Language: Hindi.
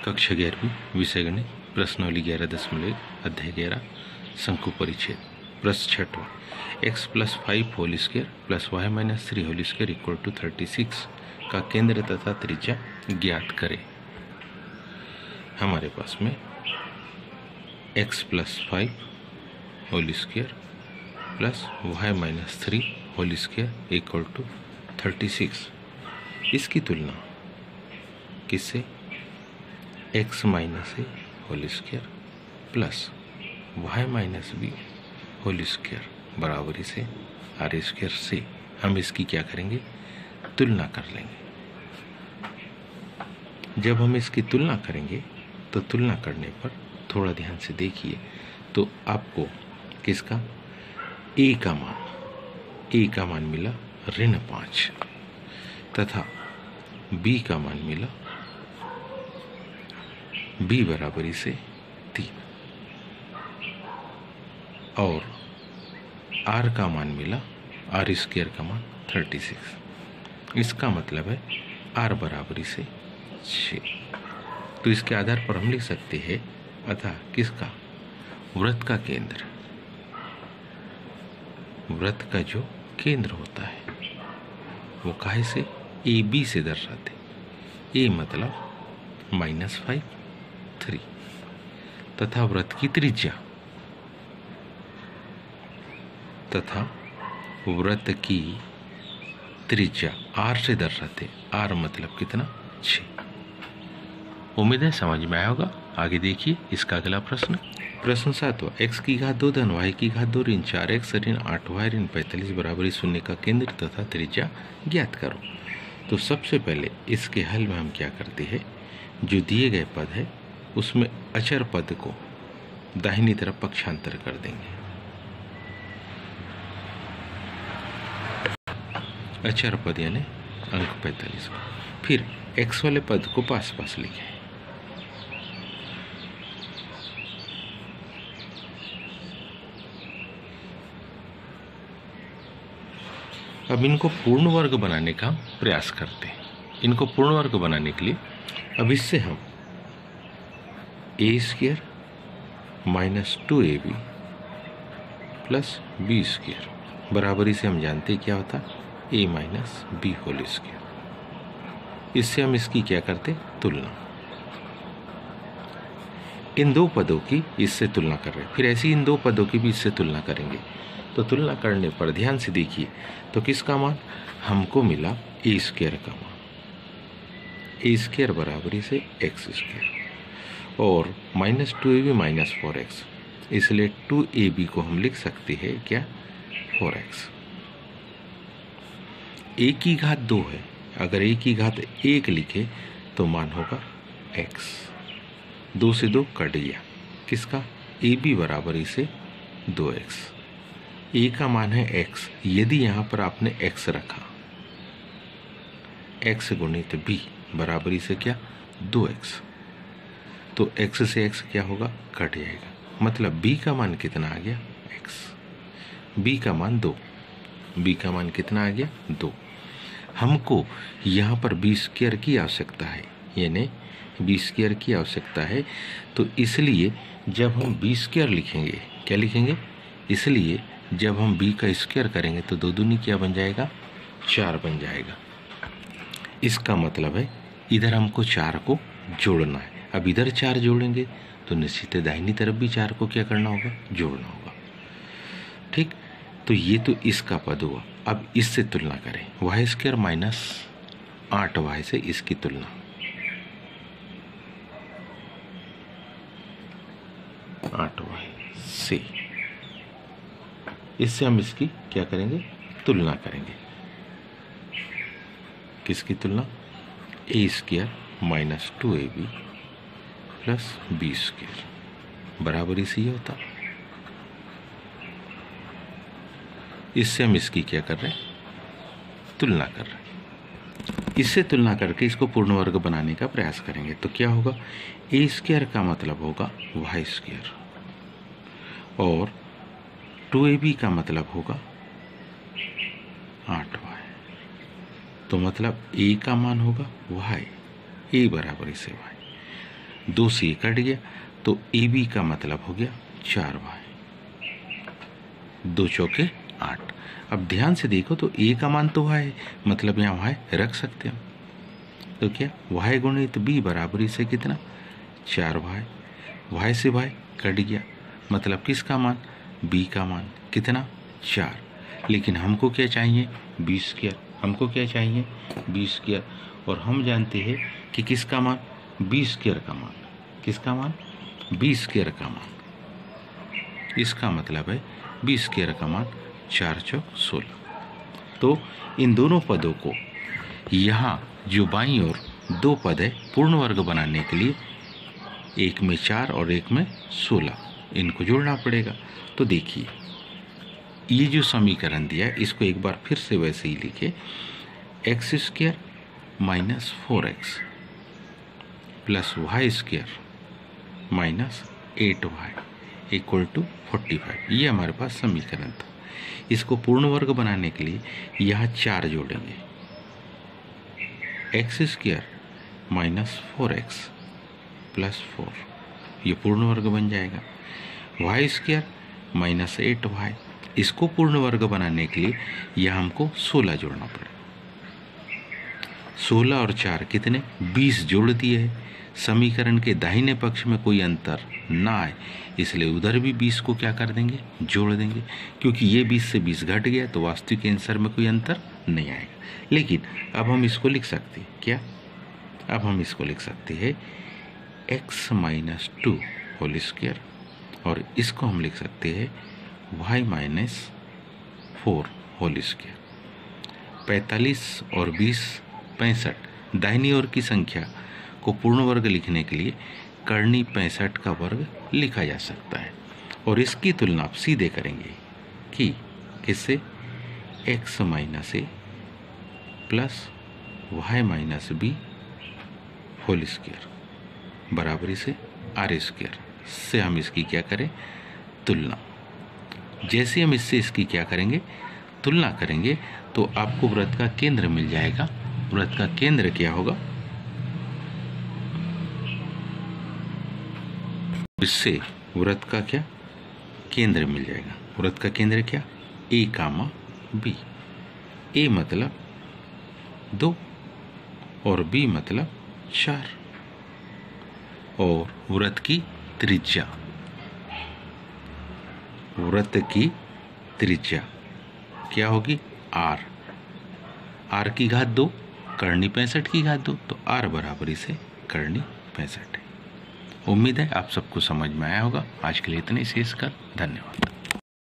कक्षा 11वीं विषय गणित प्रश्नावली 11.1 अध्याय 11 शंकु परिच्छेद प्रश्न 6वां x + 5 whole square plus y - 3 whole square equal to 36 का केंद्र तथा त्रिज्या ज्ञात करें। हमारे पास में x + 5 whole square plus y - 3 whole square equal to 36, इसकी तुलना किससे x - a whole square plus y - b whole square बराबरी से r स्क्वायर से हम इसकी क्या करेंगे, तुलना कर लेंगे। जब हम इसकी तुलना करेंगे तो तुलना करने पर थोड़ा ध्यान से देखिए तो आपको किसका a का मान मिला -5 तथा b का मान मिला b बराबरी से 3 और r का मान मिला r स्क्वायर का मान 36। इसका मतलब है r बराबरी से 6। तो इसके आधार पर हम लिख सकते हैं अतः किसका वृत्त का केंद्र, वृत्त का जो केंद्र होता है वो काहे से AB से दर्शाते। A मतलब -5 3 तथा वृत्त की त्रिज्या R से दर्शाते। R मतलब कितना 6। उम्मीद है समझ में आया होगा। आगे देखिए इसका अगला प्रश्न 7वां x की घात 2 धन y की घात 2 ऋण 4x ऋण 8y ऋण 45 बराबरी 0 का केंद्र तथा त्रिज्या ज्ञात करो। तो सबसे पहले इसके हल में हम क्या करते हैं, जो दिए गए पद है उसमें अचर पद को दाहिनी तरफ पक्षांतर कर देंगे। अचर पद यानी अंक 45। फिर x वाले पद को पास लिखें। अब इनको पूर्ण वर्ग बनाने का प्रयास करते हैं। इनको पूर्ण वर्ग बनाने के लिए अब इससे हम a² - 2ab प्लस b² बराबरी से हम जानते हैं क्या होता a - b होल स्क्वायर। इससे हम इसकी क्या करते, तुलना। इन दो पदों की इससे तुलना कर रहे हैं, फिर ऐसी इन दो पदों की भी इससे तुलना करेंगे। तो तुलना करने पर ध्यान से देखिए तो किसका मान हमको मिला a² का मान, a² बराबरी से x² और -2ab - 4x, इसलिए 2ab को हम लिख सकते हैं क्या 4x। a की घात 2 है, अगर a की घात 1 लिखे तो मान होगा x। 2 से 2 कट गया, किसका ab बराबरी से 2x। a का मान है x, यदि यहाँ पर आपने x रखा x गुणित b बराबरी से क्या 2x, तो x से x क्या होगा, कट जाएगा। मतलब b का मान कितना आ गया x, b का मान 2, b का मान कितना आ गया 2। हमको यहाँ पर b² की आवश्यकता है, यानी b² की आवश्यकता है। तो इसलिए जब हम b² लिखेंगे, क्या लिखेंगे, इसलिए जब हम b का स्क्वायर करेंगे तो 2 दूनी क्या बन जाएगा 4 बन जाएगा। इसका मतलब है इधर हमको 4 को जोड़ना है। अब इधर 4 जोड़ेंगे तो निश्चित है दाहिनी तरफ भी 4 को क्या करना होगा, जोड़ना होगा। ठीक, तो ये तो इसका पद हुआ। अब इससे तुलना करें, y² - 8y से इसकी तुलना। 8y से इससे हम इसकी क्या करेंगे, तुलना करेंगे। किसकी तुलना, a² - 2ab प्लस b² बराबरी से ये होता। इससे हम इसकी क्या कर रहे हैं, तुलना कर रहे हैं। इससे तुलना करके इसको पूर्ण वर्ग बनाने का प्रयास करेंगे तो क्या होगा, a² का मतलब होगा y² और 2ab का मतलब होगा 8y। तो मतलब a का मान होगा y, a बराबर से y। 2 से ये कट गया तो ए बी का मतलब हो गया 4y, 2 चौके 8। अब ध्यान से देखो तो ए का मान तो y है, मतलब यहाँ y रख सकते हैं। तो क्या y गुणित b बराबरी से कितना 4y, y से y कट गया, मतलब किसका मान b का मान कितना 4। लेकिन हमको क्या चाहिए b स्क्वायर, हमको क्या चाहिए b स्क्वायर, और हम जानते हैं कि किसका मान b स्क्वायर का मान, किसका मान b स्क्वायर का मान, इसका मतलब है b स्क्वायर का मान 4 चौक 16। तो इन दोनों पदों को यहाँ जो बाईं ओर 2 पद है पूर्ण वर्ग बनाने के लिए एक में 4 और एक में 16 इनको जोड़ना पड़ेगा। तो देखिए ये जो समीकरण दिया है इसको एक बार फिर से वैसे ही लिखे, x square minus 4x plus y square minus 8y equal to 45। ये हमारे पास समीकरण था। इसको पूर्ण वर्ग बनाने के लिए यहाँ 4 जोड़ेंगे, x square minus 4x plus 4, ये पूर्ण वर्ग बन जाएगा। वाई स्क्वायर माइनस 8y, इसको पूर्ण वर्ग बनाने के लिए यहाँ हमको 16 जोड़ना पड़ेगा। 16 और 4 कितने 20 जोड़ दिए हैं। समीकरण के दाहिने पक्ष में कोई अंतर ना आए इसलिए उधर भी 20 को क्या कर देंगे जोड़ देंगे, क्योंकि ये 20 से 20 घट गया तो वास्तविक आंसर में कोई अंतर नहीं आएगा। लेकिन अब हम इसको लिख सकते हैं क्या, अब हम इसको लिख सकते हैं x माइनस 2 होल स्क्वायर, और इसको हम लिख सकते हैं y माइनस 4 होल स्क्वायर। 45 और 20 65, दाहिनी ओर की संख्या को पूर्ण वर्ग लिखने के लिए कर्णी 65 का वर्ग लिखा जा सकता है। और इसकी तुलना आप सीधे करेंगे कि किससे, x minus A plus Y minus B whole square बराबरी से आर स्क्वायर से हम इसकी क्या करें तुलना। जैसे हम इससे इसकी क्या करेंगे तुलना करेंगे तो आपको वृत्त का केंद्र मिल जाएगा। वृत्त का केंद्र क्या होगा, इससे वृत्त का क्या केंद्र मिल जाएगा। वृत्त का केंद्र क्या ए कामा बी, ए मतलब 2 और बी मतलब 4, और वृत्त की त्रिज्या, वृत्त की त्रिज्या क्या होगी r, r की घात 2 कर्णी 65 की घात 2, तो r बराबरी से कर्णी 65 है। उम्मीद है आप सबको समझ में आया होगा। आज के लिए इतने शेष कर, धन्यवाद।